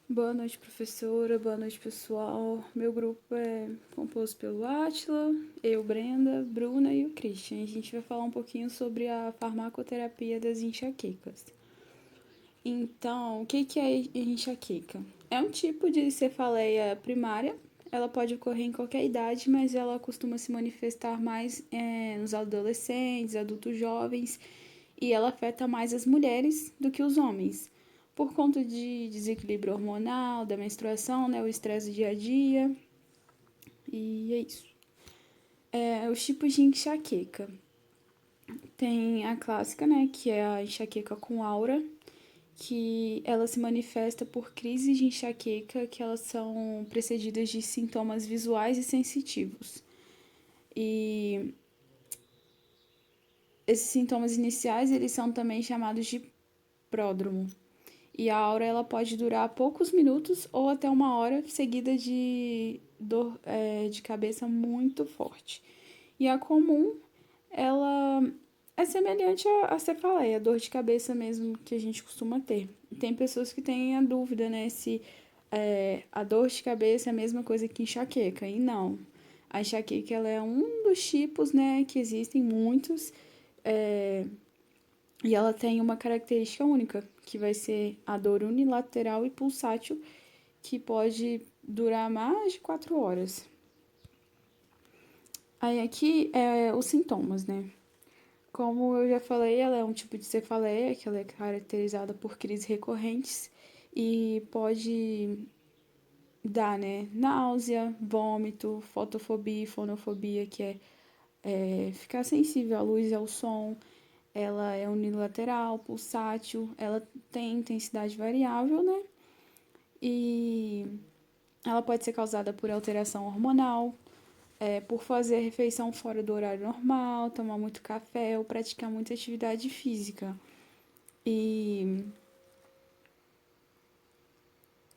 Boa noite, professora. Boa noite, pessoal. Meu grupo é composto pelo Átila, eu, Brenda, Bruna e o Christian. A gente vai falar um pouquinho sobre a farmacoterapia das enxaquecas. Então, o que é enxaqueca? É um tipo de cefaleia primária. Ela pode ocorrer em qualquer idade, mas ela costuma se manifestar mais nos adolescentes, adultos jovens, e ela afeta mais as mulheres do que os homens, por conta de desequilíbrio hormonal, da menstruação, né, o estresse do dia a dia, e é isso. Os tipos de enxaqueca. Tem a clássica, né, que é a enxaqueca com aura, que ela se manifesta por crises de enxaqueca que elas são precedidas de sintomas visuais e sensitivos. E esses sintomas iniciais, eles são também chamados de pródromo. E a aura ela pode durar poucos minutos ou até uma hora, seguida de dor de cabeça muito forte. E a comum, ela é semelhante à cefaleia, a dor de cabeça mesmo que a gente costuma ter. Tem pessoas que têm a dúvida, né, se a dor de cabeça é a mesma coisa que enxaqueca, e não. A enxaqueca ela é um dos tipos, né, que existem muitos, é, e ela tem uma característica única, que vai ser a dor unilateral e pulsátil, que pode durar mais de 4 horas. Aí aqui é os sintomas, né? Como eu já falei, ela é um tipo de cefaleia, que ela é caracterizada por crises recorrentes e pode dar, né, náusea, vômito, fotofobia e fonofobia, que é ficar sensível à luz e ao som. Ela é unilateral, pulsátil, ela tem intensidade variável, né? E ela pode ser causada por alteração hormonal, por fazer refeição fora do horário normal, tomar muito café ou praticar muita atividade física. E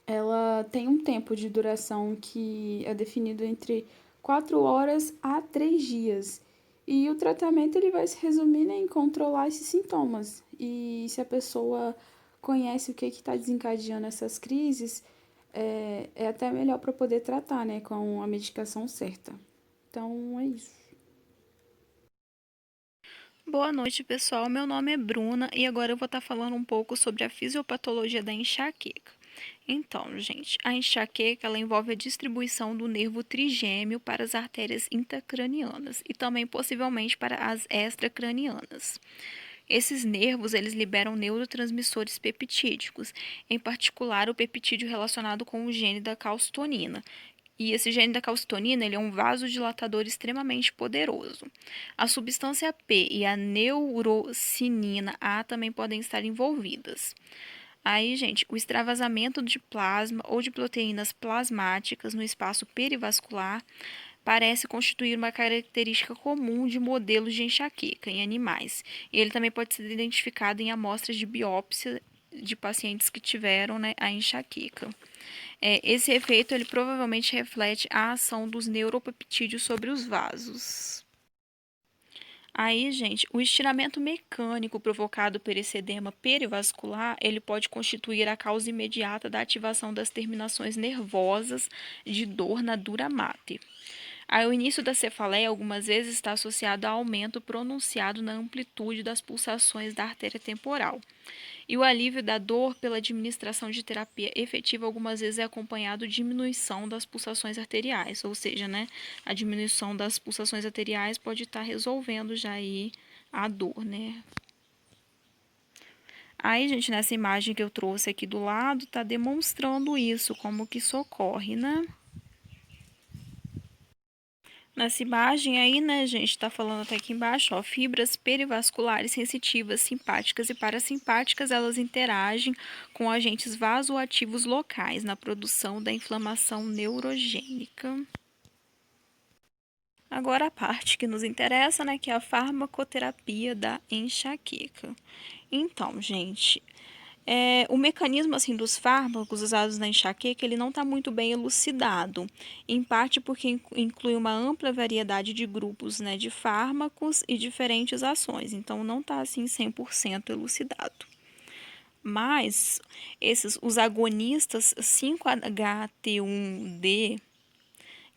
ela tem um tempo de duração que é definido entre 4 horas a 3 dias. E o tratamento ele vai se resumir, né, em controlar esses sintomas. E se a pessoa conhece o que está desencadeando essas crises, é até melhor para poder tratar, né, com a medicação certa. Então é isso. Boa noite, pessoal. Meu nome é Bruna e agora eu vou estar falando um pouco sobre a fisiopatologia da enxaqueca. Então, gente, a enxaqueca ela envolve a distribuição do nervo trigêmeo para as artérias intracranianas e também possivelmente para as extracranianas. Esses nervos, eles liberam neurotransmissores peptídicos, em particular o peptídeo relacionado com o gene da calcitonina, e esse gene da calcitonina, ele é um vasodilatador extremamente poderoso. A substância P e a neurocinina A também podem estar envolvidas. Aí, gente, o extravasamento de plasma ou de proteínas plasmáticas no espaço perivascular parece constituir uma característica comum de modelos de enxaqueca em animais. E ele também pode ser identificado em amostras de biópsia de pacientes que tiveram, né, a enxaqueca. Esse efeito ele provavelmente reflete a ação dos neuropeptídeos sobre os vasos. Aí, gente, o estiramento mecânico provocado por esse edema perivascular, ele pode constituir a causa imediata da ativação das terminações nervosas de dor na dura mate. Aí, o início da cefaleia algumas vezes está associado a aumento pronunciado na amplitude das pulsações da artéria temporal. E o alívio da dor pela administração de terapia efetiva algumas vezes é acompanhado de diminuição das pulsações arteriais, ou seja, né, a diminuição das pulsações arteriais pode estar resolvendo já aí a dor, né? Aí, gente, nessa imagem que eu trouxe aqui do lado, tá demonstrando isso, como que isso ocorre, né? Nessa imagem aí, né, gente, tá falando até aqui embaixo, ó, fibras perivasculares sensitivas, simpáticas e parasimpáticas, elas interagem com agentes vasoativos locais na produção da inflamação neurogênica. Agora a parte que nos interessa, né, que é a farmacoterapia da enxaqueca. Então, gente, o mecanismo assim dos fármacos usados na enxaqueca ele não está muito bem elucidado, em parte porque inclui uma ampla variedade de grupos, né, de fármacos e diferentes ações, então não está assim 100% elucidado. Mas os agonistas 5-HT1D,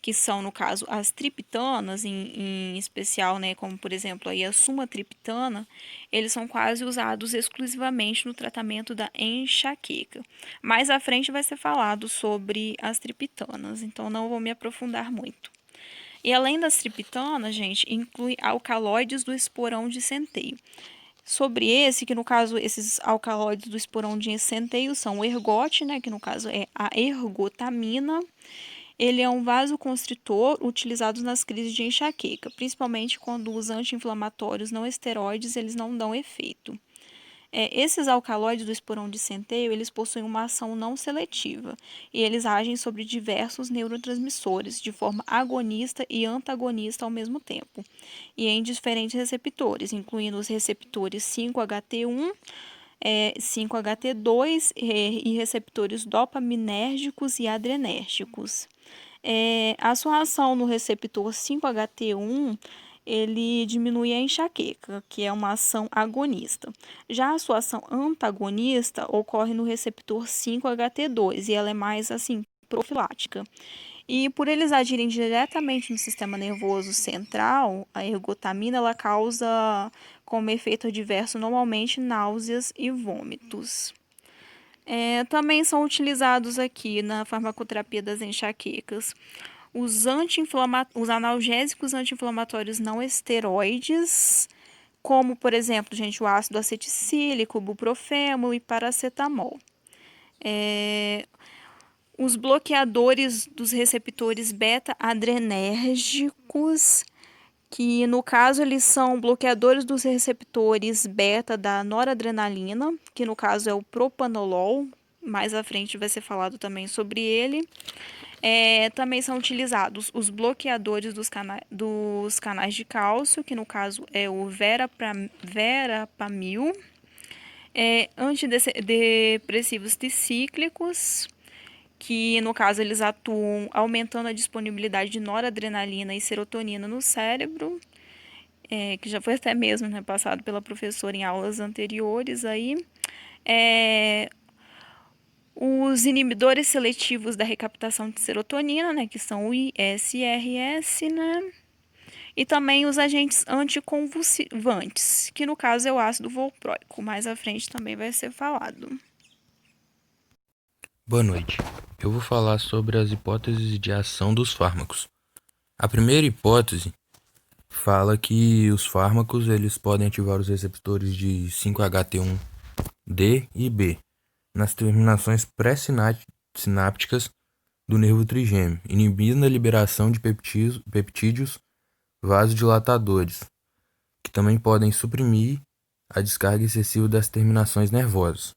que são, no caso, as triptanas, em especial, né, como, por exemplo, aí a sumatriptana, eles são quase usados exclusivamente no tratamento da enxaqueca. Mais à frente vai ser falado sobre as triptanas, então não vou me aprofundar muito. E além das triptanas, gente, inclui alcaloides do esporão de centeio. Sobre esse, que no caso, esses alcaloides do esporão de centeio são o ergote, né, que no caso é a ergotamina. Ele é um vasoconstritor utilizado nas crises de enxaqueca, principalmente quando os anti-inflamatórios não esteroides eles não dão efeito. Esses alcaloides do esporão de centeio, eles possuem uma ação não seletiva e eles agem sobre diversos neurotransmissores de forma agonista e antagonista ao mesmo tempo, e em diferentes receptores, incluindo os receptores 5-HT1, 5-HT2 e receptores dopaminérgicos e adrenérgicos. A sua ação no receptor 5-HT1 ele diminui a enxaqueca, que é uma ação agonista. Já a sua ação antagonista ocorre no receptor 5-HT2 e ela é mais assim profilática. E por eles agirem diretamente no sistema nervoso central, a ergotamina ela causa como efeito adverso normalmente náuseas e vômitos. Também são utilizados aqui na farmacoterapia das enxaquecas os analgésicos anti-inflamatórios não esteroides, como, por exemplo, gente, o ácido aceticílico, buprofeno e paracetamol. Os bloqueadores dos receptores beta-adrenérgicos, que no caso eles são bloqueadores dos receptores beta da noradrenalina, que no caso é o propanolol. Mais à frente vai ser falado também sobre ele. Também são utilizados os bloqueadores dos canais de cálcio, que no caso é o verapamil, antidepressivos tricíclicos, que no caso eles atuam aumentando a disponibilidade de noradrenalina e serotonina no cérebro, que já foi até mesmo, né, passado pela professora em aulas anteriores aí. Os inibidores seletivos da recaptação de serotonina, né, que são o ISRS, né? E também os agentes anticonvulsivantes, que no caso é o ácido valproico. Mais à frente também vai ser falado. Boa noite. Eu vou falar sobre as hipóteses de ação dos fármacos. A primeira hipótese fala que os fármacos eles podem ativar os receptores de 5-HT1D e B nas terminações pré-sinápticas do nervo trigêmeo, inibindo a liberação de peptídeos vasodilatadores, que também podem suprimir a descarga excessiva das terminações nervosas.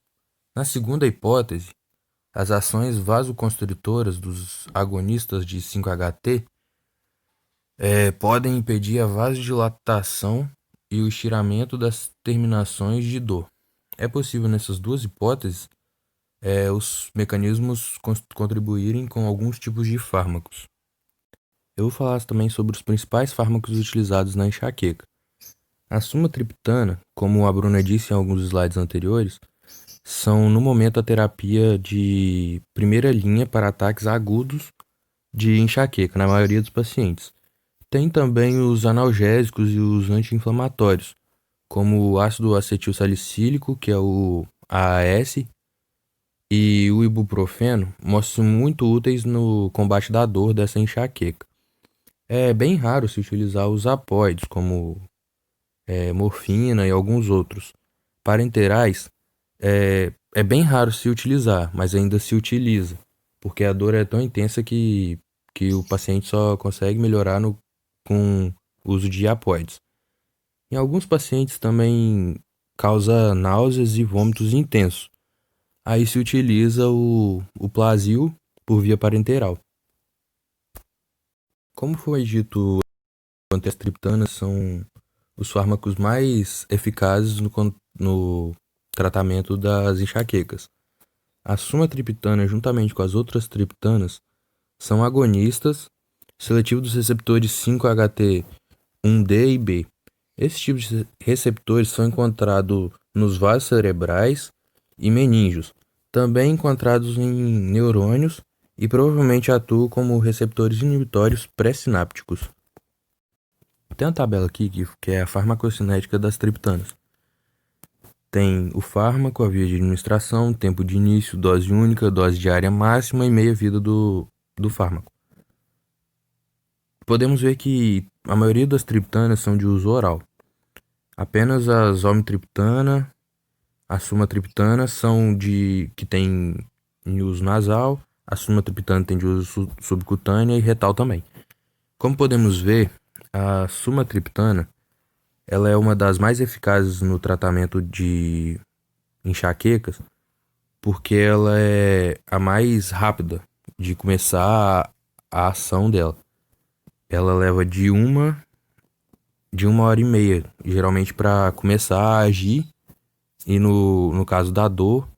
Na segunda hipótese, as ações vasoconstritoras dos agonistas de 5-HT podem impedir a vasodilatação e o estiramento das terminações de dor. É possível nessas duas hipóteses os mecanismos contribuírem com alguns tipos de fármacos. Eu vou falar também sobre os principais fármacos utilizados na enxaqueca. A sumatriptana, como a Bruna disse em alguns slides anteriores, são no momento a terapia de primeira linha para ataques agudos de enxaqueca na maioria dos pacientes. Tem também os analgésicos e os anti-inflamatórios, como o ácido acetilsalicílico, que é o AAS, e o ibuprofeno, mostram muito úteis no combate da dor dessa enxaqueca. É bem raro se utilizar os apoides, como morfina e alguns outros. Parenterais é bem raro se utilizar, mas ainda se utiliza, porque a dor é tão intensa que o paciente só consegue melhorar com o uso de apoides. Em alguns pacientes também causa náuseas e vômitos intensos. Aí se utiliza o Plasil por via parenteral. Como foi dito, as triptanas são os fármacos mais eficazes no tratamento das enxaquecas. A sumatriptana, juntamente com as outras triptanas, são agonistas seletivos dos receptores 5-HT1D e B. Esses tipos de receptores são encontrados nos vasos cerebrais e meníngeos, também encontrados em neurônios e provavelmente atuam como receptores inibitórios pré-sinápticos. Tem uma tabela aqui que é a farmacocinética das triptanas. Tem o fármaco, a via de administração, tempo de início, dose única, dose diária máxima e meia-vida do fármaco. Podemos ver que a maioria das triptanas são de uso oral. Apenas a zolmitriptana, a sumatriptana são que tem em uso nasal, a sumatriptana tem de uso subcutânea e retal também. Como podemos ver, a sumatriptana ela é uma das mais eficazes no tratamento de enxaquecas, porque ela é a mais rápida de começar a ação dela. Ela leva de uma hora e meia, geralmente, para começar a agir, e no caso da dor,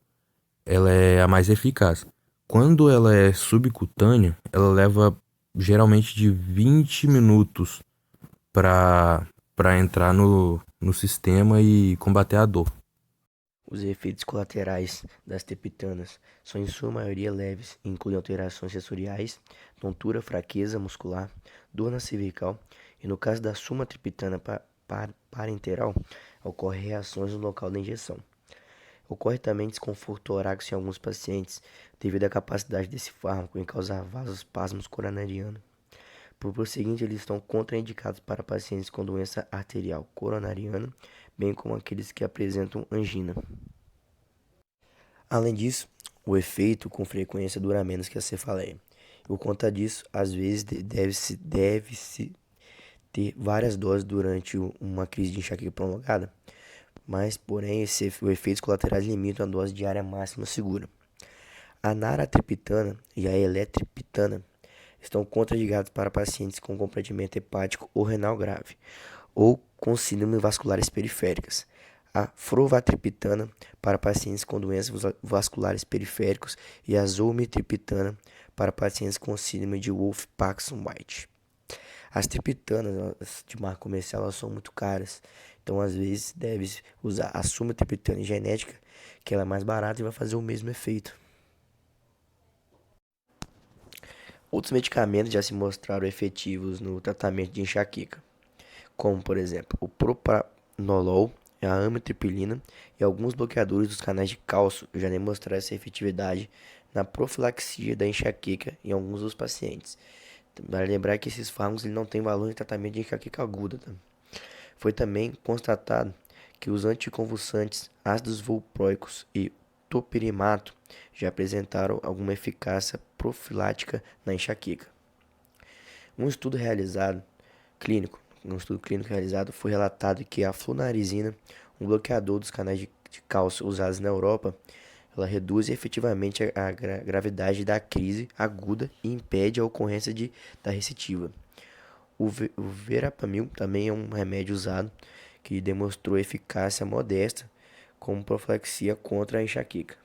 ela é a mais eficaz. Quando ela é subcutânea, ela leva geralmente de 20 minutos para entrar no sistema e combater a dor. Os efeitos colaterais das triptanas são em sua maioria leves e incluem alterações sensoriais, tontura, fraqueza muscular, dor na cervical e no caso da sumatriptana parenteral, ocorrem reações no local da injeção. Ocorre também desconforto torácico em alguns pacientes devido à capacidade desse fármaco em causar vasospasmos coronarianos. Por prosseguinte, eles estão contraindicados para pacientes com doença arterial coronariana, bem como aqueles que apresentam angina. Além disso, o efeito com frequência dura menos que a cefaleia. Por conta disso, às vezes deve-se ter várias doses durante uma crise de enxaqueca prolongada, mas, porém, os efeitos colaterais limitam a dose diária máxima segura. A naratriptana e a eletriptana estão contraindicados para pacientes com comprometimento hepático ou renal grave, ou com síndromes vasculares periféricas. A frovatriptana para pacientes com doenças vasculares periféricos e a zolmitriptana para pacientes com síndrome de Wolff-Parkinson-White. As triptanas de marca comercial elas são muito caras, então às vezes deve usar a sumatriptana genética, que ela é mais barata e vai fazer o mesmo efeito. Outros medicamentos já se mostraram efetivos no tratamento de enxaqueca, como por exemplo o propranolol, a amitriptilina e alguns bloqueadores dos canais de cálcio já demonstraram essa efetividade na profilaxia da enxaqueca em alguns dos pacientes. Vale lembrar que esses fármacos ele não têm valor em tratamento de enxaqueca aguda. Tá? Foi também constatado que os anticonvulsantes, ácidos valproicos e topirimato já apresentaram alguma eficácia profilática na enxaqueca. Um estudo clínico realizado foi relatado que a flunarizina, um bloqueador dos canais de cálcio usados na Europa, ela reduz efetivamente a gravidade da crise aguda e impede a ocorrência da recidiva. O verapamil também é um remédio usado que demonstrou eficácia modesta como profilaxia contra a enxaqueca.